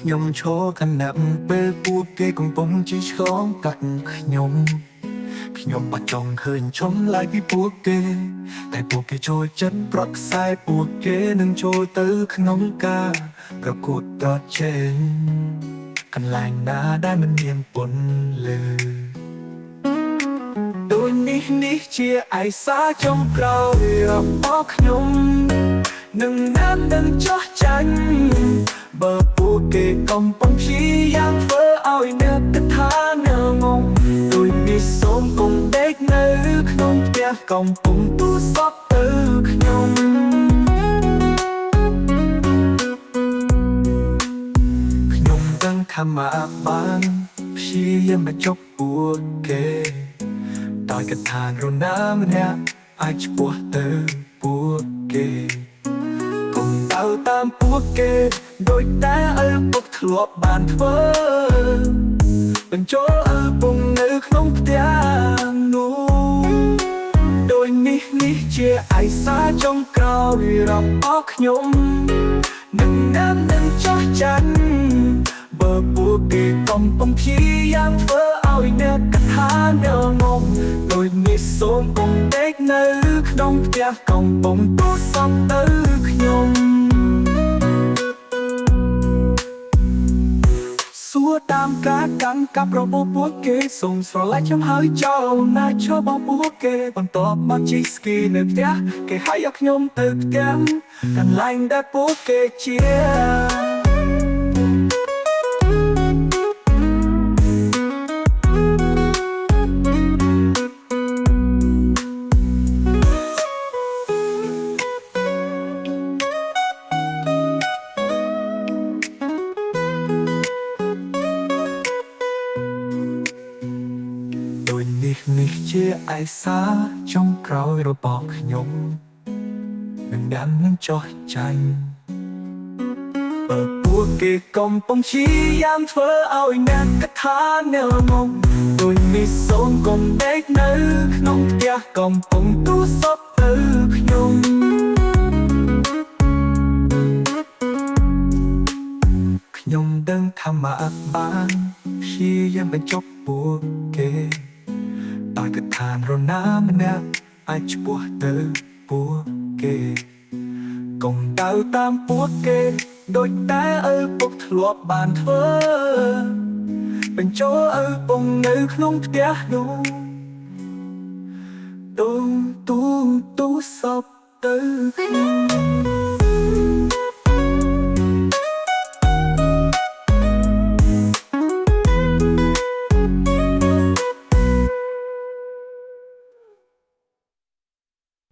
ខ្ញុំឈរខណៈពេលពួកគេកំពុងជិះឆ្លងកាត់ខ្ញុំបាច់ចង់ឃើញឈុំឡាយពីពួកគេតែពួកគេចូលចិត្តប្រត់ខ្សែពួកគេនឹងចូលទៅក្នុងការប្រកួតប្រជែងកន្លែងណាដែលមិនមានពន្លឺដូចនេះជាឯសាចុងក្រោយរបស់ខ្ញុំនឹងណាត់នឹងចោះចាញ់បើពួកគេកំពុងព្យាយាមធ្វើឲ្យអ្នកគិតថានៅងងដូចនេះសូមគង់ដេកនៅក្នុងផ្ទះកំពុងទូស័ព្ទទៅខ្ញុំដឹងថាមកបានព្យាយាមបញ្ចុកពួកគេដោយគិតថានរណាម្នាក់អាចឆ្ពោះទៅពួកគេកុំទៅតាមពួកគេដូចតែឪពុកធ្លាប់បានធ្វើបញ្ចូលឪពុកនៅក្នុងផ្ទះនោះដូចនេះជាឯសាចុងក្រោយរបស់ខ្ញុំនឹងណាត់នឹងចោះចាញ់បើពួកគេកំពុងព្យាយាមធ្វើឲ្យអ្នកគិតថានៅងងដូចនេះសូមគង់ដេកនៅក្នុងផ្ទះកំពុងទូស័ព្ទទៅខ្ញុំសួរតាមការកាន់កាប់របបពួកគេសូមស្រឡាញ់ខ្ញុំហើយចោលណាឈប់បងពួកគេបន្ទាប់មកជិះស្គីនៅផ្ទះគេហៅឲ្យខ្ញុំទៅផ្ទះកន្លែងដែលពួកគេជានេះជាឯសាចុងក្រោយរបស់ខ្ញុំនឹងដាំនឹងចោះចាញ់បើពួកគេកំពុងព្យាយាមធ្វើឲ្យអ្នកគិតថានៅងងដូចនេះសូមកុំដេកនៅក្នុងផ្ទះកំពុងទូស័ព្ទទៅខ្ញុំដឹងថាមកបានព្យាយាមបញ្ចុកពួកគេដោយគិតថានរណាម្នាក់អាចឆ្ពោះទៅពួកគេកុំទៅតាមពួកគេដូចតែឪពុកធ្លាប់បានធ្វើបញ្ចូលឪពុកនៅក្នុងផ្ទះនោះទូស័ព្ទទៅខ្ញុំ